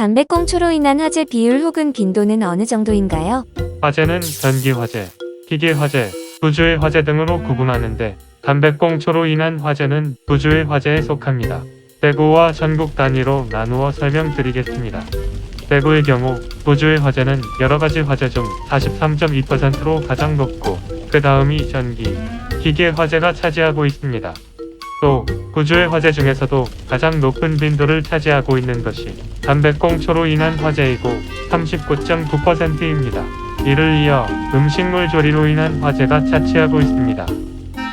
담배꽁초로 인한 화재 비율 혹은 빈도는 어느 정도인가요? 화재는 전기 화재, 기계 화재, 부주의 화재 등으로 구분하는데 담배꽁초로 인한 화재는 부주의 화재에 속합니다. 대구와 전국 단위로 나누어 설명드리겠습니다. 대구의 경우 부주의 화재는 여러가지 화재 중 43.2%로 가장 높고 그 다음이 전기, 기계 화재가 차지하고 있습니다. 또 부주의 화재 중에서도 가장 높은 빈도를 차지하고 있는 것이 담배꽁초로 인한 화재이고 39.9%입니다. 이를 이어 음식물 조리로 인한 화재가 차지하고 있습니다.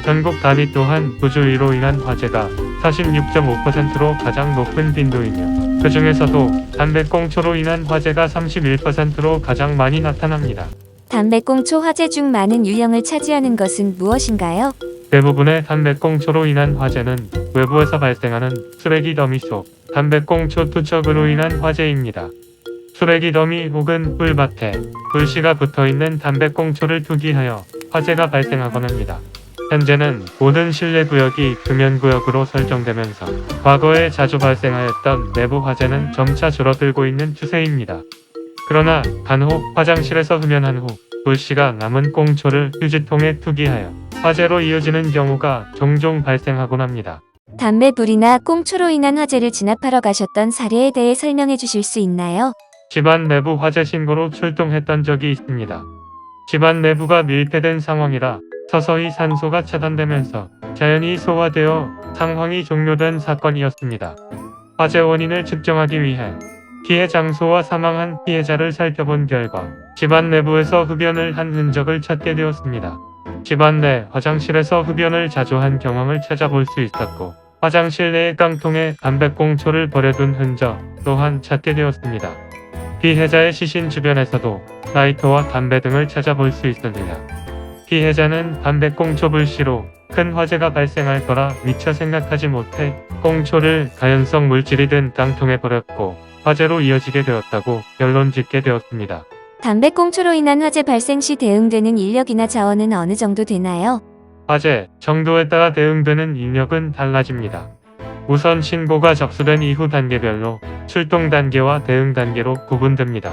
전국 단위 또한 부주의로 인한 화재가 46.5%로 가장 높은 빈도이며 그 중에서도 담배꽁초로 인한 화재가 31%로 가장 많이 나타납니다. 담배꽁초 화재 중 많은 유형을 차지하는 것은 무엇인가요? 대부분의 담배꽁초로 인한 화재는 외부에서 발생하는 쓰레기 더미 속 담배꽁초 투척으로 인한 화재입니다. 쓰레기 더미 혹은 뿔밭에 불씨가 붙어있는 담배꽁초를 투기하여 화재가 발생하곤 합니다. 현재는 모든 실내구역이 금연구역으로 설정되면서 과거에 자주 발생하였던 내부 화재는 점차 줄어들고 있는 추세입니다. 그러나 간혹 화장실에서 흡연한 후 불씨가 남은 꽁초를 휴지통에 투기하여 화재로 이어지는 경우가 종종 발생하곤 합니다. 담배불이나 꽁초로 인한 화재를 진압하러 가셨던 사례에 대해 설명해 주실 수 있나요? 집안 내부 화재 신고로 출동했던 적이 있습니다. 집안 내부가 밀폐된 상황이라 서서히 산소가 차단되면서 자연히 소화되어 상황이 종료된 사건이었습니다. 화재 원인을 측정하기 위해 피해 장소와 사망한 피해자를 살펴본 결과 집안 내부에서 흡연을 한 흔적을 찾게 되었습니다. 집안 내 화장실에서 흡연을 자주 한 경황을 찾아볼 수 있었고 화장실 내의 깡통에 담배꽁초를 버려둔 흔적 또한 찾게 되었습니다. 피해자의 시신 주변에서도 라이터와 담배 등을 찾아볼 수 있었습니다. 피해자는 담배꽁초 불씨로 큰 화재가 발생할 거라 미처 생각하지 못해 꽁초를 가연성 물질이 든 깡통에 버렸고 화재로 이어지게 되었다고 결론 짓게 되었습니다. 담배꽁초로 인한 화재 발생 시 대응되는 인력이나 자원은 어느 정도 되나요? 화재 정도에 따라 대응되는 인력은 달라집니다. 우선 신고가 접수된 이후 단계별로 출동 단계와 대응 단계로 구분됩니다.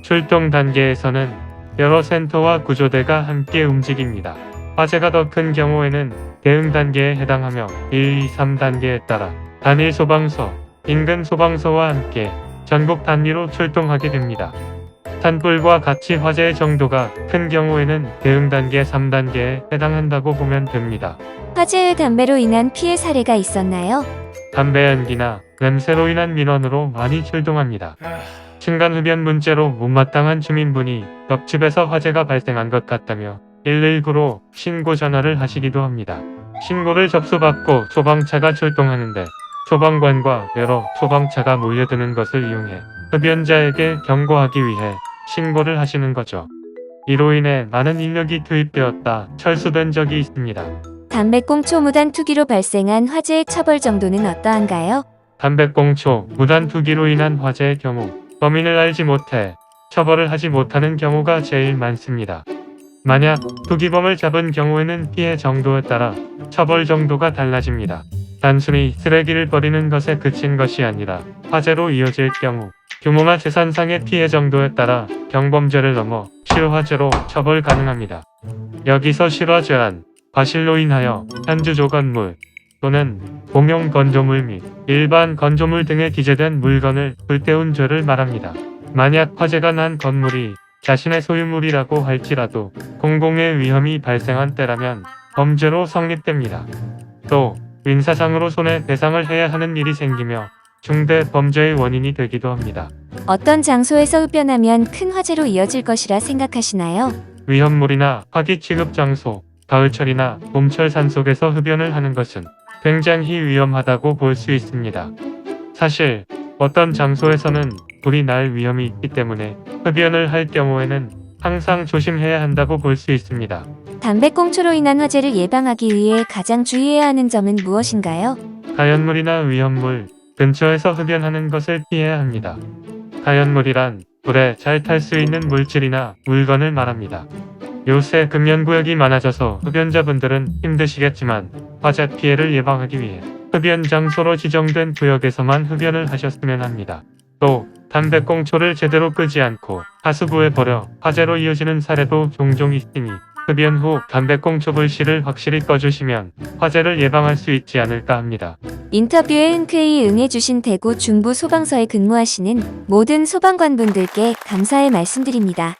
출동 단계에서는 여러 센터와 구조대가 함께 움직입니다. 화재가 더 큰 경우에는 대응 단계에 해당하며 1, 2, 3단계에 따라 단일 소방서, 인근 소방서와 함께 전국 단위로 출동하게 됩니다. 산불과 같이 화재의 정도가 큰 경우에는 대응 단계 3단계에 해당한다고 보면 됩니다. 화재 후 담배로 인한 피해 사례가 있었나요? 담배 연기나 냄새로 인한 민원으로 많이 출동합니다. 층간 흡연 문제로 못마땅한 주민분이 옆집에서 화재가 발생한 것 같다며 119로 신고 전화를 하시기도 합니다. 신고를 접수받고 소방차가 출동하는데 소방관과 여러 소방차가 몰려드는 것을 이용해 흡연자에게 경고하기 위해 신고를 하시는 거죠. 이로 인해 많은 인력이 투입되었다 철수된 적이 있습니다. 담배꽁초 무단 투기로 발생한 화재의 처벌 정도는 어떠한가요? 담배꽁초 무단 투기로 인한 화재의 경우 범인을 알지 못해 처벌을 하지 못하는 경우가 제일 많습니다. 만약 투기범을 잡은 경우에는 피해 정도에 따라 처벌 정도가 달라집니다. 단순히 쓰레기를 버리는 것에 그친 것이 아니라 화재로 이어질 경우 규모나 재산상의 피해 정도에 따라 경범죄를 넘어 실화죄로 처벌 가능합니다. 여기서 실화죄란 과실로 인하여 현주조 건물 또는 공용 건조물 및 일반 건조물 등에 기재된 물건을 불태운 죄를 말합니다. 만약 화재가 난 건물이 자신의 소유물이라고 할지라도 공공의 위험이 발생한 때라면 범죄로 성립됩니다. 또 민사상으로 손해배상을 해야 하는 일이 생기며 중대 범죄의 원인이 되기도 합니다. 어떤 장소에서 흡연하면 큰 화재로 이어질 것이라 생각하시나요? 위험물이나 화기 취급 장소, 가을철이나 봄철 산속에서 흡연을 하는 것은 굉장히 위험하다고 볼 수 있습니다. 사실 어떤 장소에서는 불이 날 위험이 있기 때문에 흡연을 할 경우에는 항상 조심해야 한다고 볼 수 있습니다. 담배꽁초로 인한 화재를 예방하기 위해 가장 주의해야 하는 점은 무엇인가요? 가연물이나 위험물 근처에서 흡연하는 것을 피해야 합니다. 가연물이란 불에 잘 탈 수 있는 물질이나 물건을 말합니다. 요새 금연구역이 많아져서 흡연자분들은 힘드시겠지만 화재 피해를 예방하기 위해 흡연 장소로 지정된 구역에서만 흡연을 하셨으면 합니다. 또 담배꽁초를 제대로 끄지 않고 하수구에 버려 화재로 이어지는 사례도 종종 있으니 흡연 후 담배꽁초 불씨를 확실히 꺼주시면 화재를 예방할 수 있지 않을까 합니다. 인터뷰에 흔쾌히 응해주신 대구 중부 소방서에 근무하시는 모든 소방관분들께 감사의 말씀드립니다.